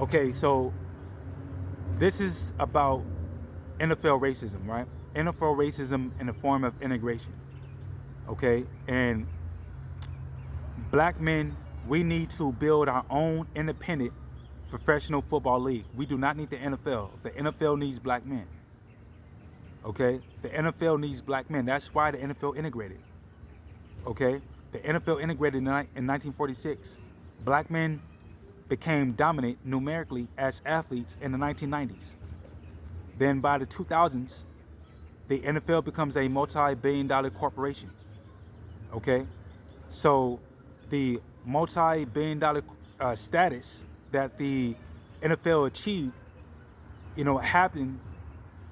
Okay, so this is about NFL racism, right? NFL racism in the form of integration. Okay, and black men, we need to build our own independent professional football league. We do not need the NFL. The NFL needs black men. Okay, the NFL needs black men. That's why the NFL integrated. Okay, the NFL integrated in 1946. Black men became dominant numerically as athletes in the 1990s. Then by the 2000s, the NFL becomes a multi-billion-dollar corporation. Okay, so the multi-billion-dollar status that the NFL achieved, happened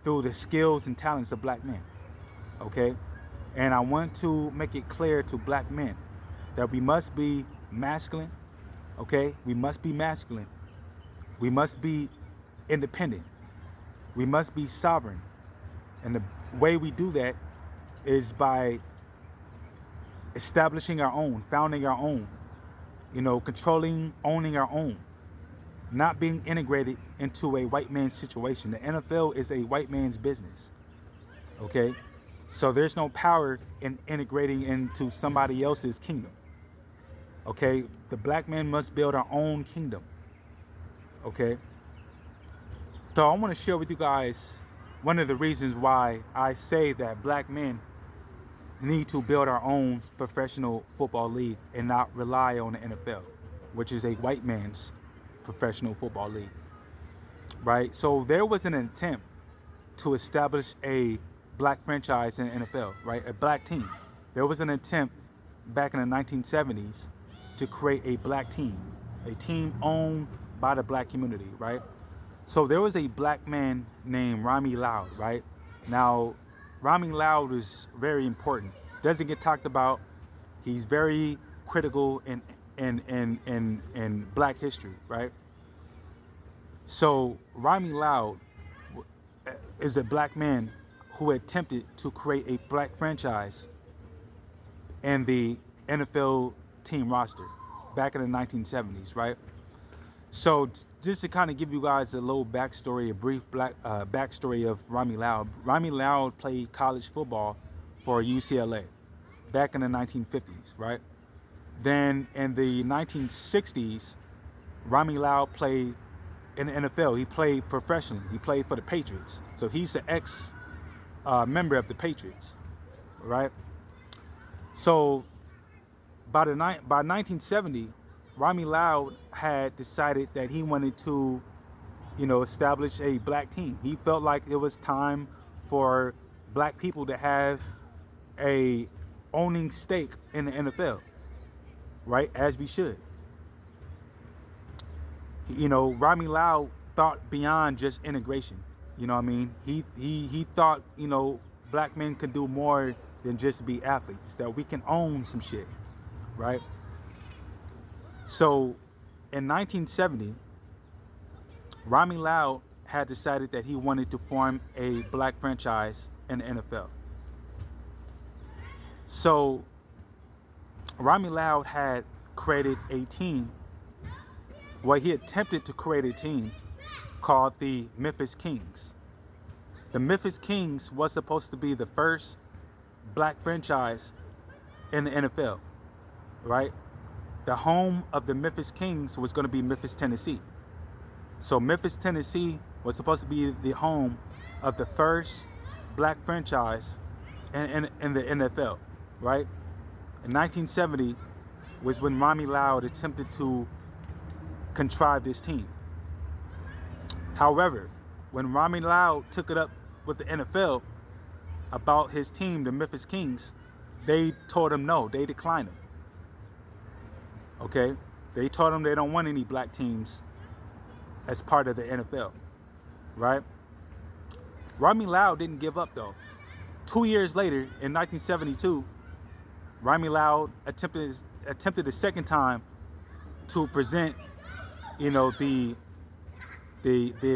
through the skills and talents of black men. Okay, and I want to make it clear to black men that we must be masculine. Okay, we must be masculine. We must be independent. We must be sovereign. And the way we do that is by establishing our own, founding our own, controlling, owning our own, not being integrated into a white man's situation. The NFL is a white man's business. Okay? So there's no power in integrating into somebody else's kingdom. Okay? The black man must build our own kingdom. Okay? So I want to share with you guys one of the reasons why I say that black men need to build our own professional football league and not rely on the NFL, which is a white man's professional football league. Right? So there was an attempt to establish a black franchise in the NFL, right? A black team. There was an attempt back in the 1970s to create a black team, a team owned by the black community, right? So there was a black man named Rami Loud, right? Now, Rami Loud is very important. Doesn't get talked about. He's very critical in black history, right? So Rami Loud is a black man who attempted to create a black franchise in the NFL team roster back in the 1970s, right? So just to kind of give you guys a little backstory, a brief backstory of Rami Loud. Rami Loud played college football for UCLA back in the 1950s, right? Then in the 1960s, Rami Loud played in the NFL. He played professionally. He played for the Patriots. So he's an ex member of the Patriots, right? So by 1970, Rami Loud had decided that he wanted to, establish a black team. He felt like it was time for black people to have a owning stake in the NFL, right? As we should. Rami Loud thought beyond just integration. You know what I mean? He thought, black men could do more than just be athletes, that we can own some shit, right? So in 1970, Rami Loud had decided that he wanted to form a black franchise in the NFL. So Rami Loud had created a team. Well, he attempted to create a team called the Memphis Kings. The Memphis Kings was supposed to be the first black franchise in the NFL, right? The home of the Memphis Kings was going to be Memphis, Tennessee. So Memphis, Tennessee was supposed to be the home of the first black franchise in the NFL, right? In 1970 was when Rami Loud attempted to contrive this team. However, when Rami Loud took it up with the NFL about his team, the Memphis Kings, they told him no, they declined him. Okay? They told him they don't want any black teams as part of the NFL, right? Rami Loud didn't give up though. 2 years later, in 1972, Rami Loud attempted a second time to present, the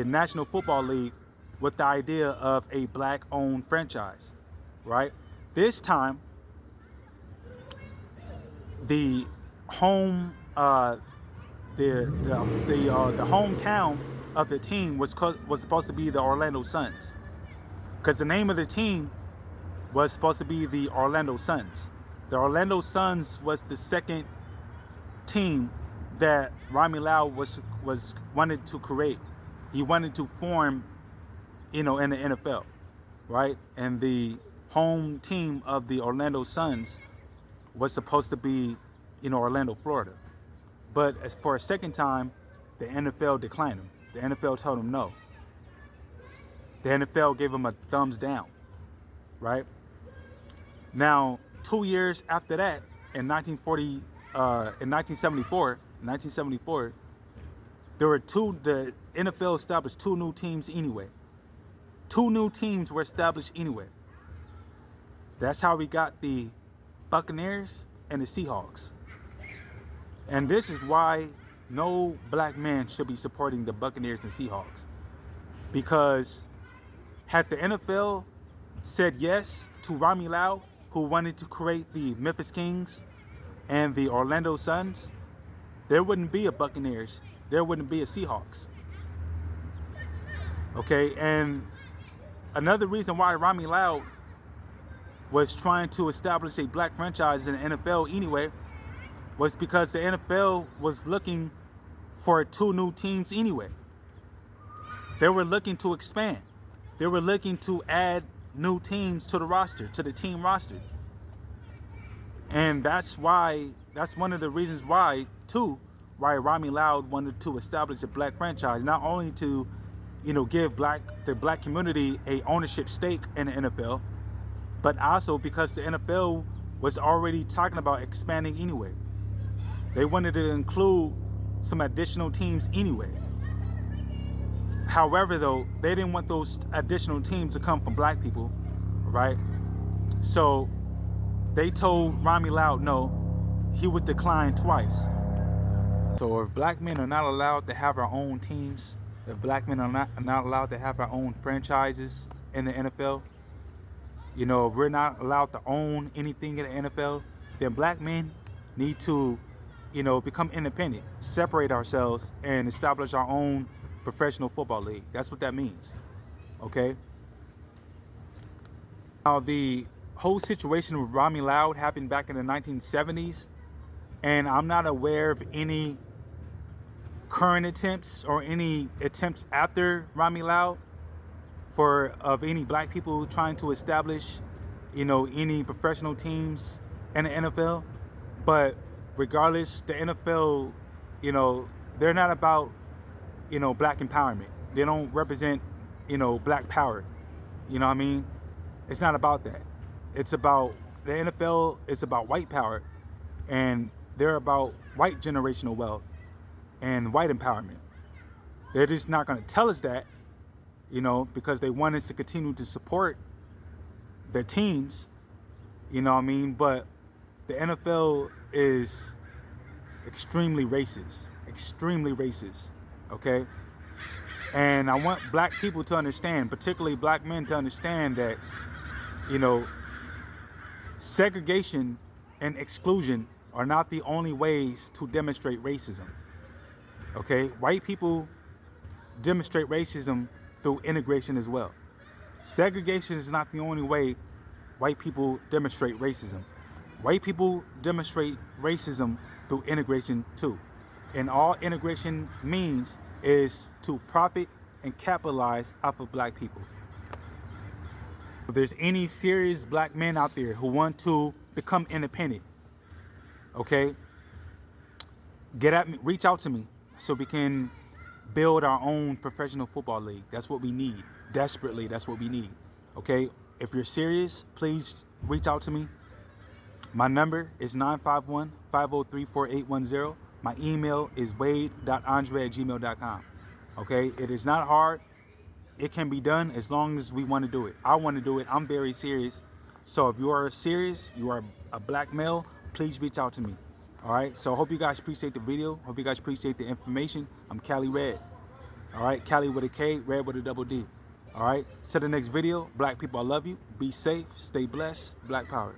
National Football League with the idea of a black-owned franchise, right? This time, the home, the hometown of the team was supposed to be the Orlando Suns, because the name of the team was supposed to be the Orlando Suns. The Orlando Suns was the second team that Rami Lau was wanted to create. He wanted to form, in the NFL, right? And the home team of the Orlando Suns was supposed to be, Orlando, Florida. But as for a second time, the NFL declined him. The NFL told him no. The NFL gave him a thumbs down, right? Now, 2 years after that, in 1974, the NFL established two new teams anyway. Two new teams were established anyway. That's how we got the Buccaneers and the Seahawks. And this is why no black man should be supporting the Buccaneers and Seahawks. Because had the NFL said yes to Rami Lau, who wanted to create the Memphis Kings and the Orlando Suns, there wouldn't be a Buccaneers. There wouldn't be a Seahawks. Okay, and another reason why Rami Lau was trying to establish a black franchise in the NFL anyway was because the NFL was looking for two new teams anyway. They were looking to expand. They were looking to add new teams to the roster, to the team roster. And that's one of the reasons why Rami Lau wanted to establish a black franchise, not only to, give the black community a ownership stake in the NFL, but also because the NFL was already talking about expanding anyway. They wanted to include some additional teams anyway. However, though, they didn't want those additional teams to come from black people, right? So they told Rami Lau no, he would decline twice. So if black men are not allowed to have our own teams, if black men are not allowed to have our own franchises in the NFL, if we're not allowed to own anything in the NFL, then black men need to, become independent, separate ourselves, and establish our own professional football league. That's what that means. Okay? Now, the whole situation with Rami Lau happened back in the 1970s, and I'm not aware of any current attempts or any attempts after Rami Lau of any black people trying to establish, any professional teams in the NFL. But regardless, the NFL, they're not about, black empowerment. They don't represent, black power. You know what I mean? It's not about that. It's about, the NFL is about white power, and they're about white generational wealth and white empowerment. They're just not going to tell us that, because they want us to continue to support their teams, but the NFL is extremely racist, okay? And I want black people to understand, particularly black men to understand that, segregation and exclusion are not the only ways to demonstrate racism, okay? White people demonstrate racism through integration as well. Segregation is not the only way white people demonstrate racism. White people demonstrate racism through integration too. And all integration means is to profit and capitalize off of black people. If there's any serious black men out there who want to become independent, okay, get at me, reach out to me so we can build our own professional football league. That's what we need. Desperately, that's what we need. Okay? If you're serious, please reach out to me. My number is 951-503-4810. My email is wade.andre@gmail.com. Okay? It is not hard. It can be done as long as we want to do it. I want to do it. I'm very serious. So if you are serious, you are a black male, please reach out to me. All right, so I hope you guys appreciate the video. Hope you guys appreciate the information. I'm Cali Red. All right, Cali with a K, Red with a double D. All right, to the next video. Black people, I love you. Be safe, stay blessed. Black power.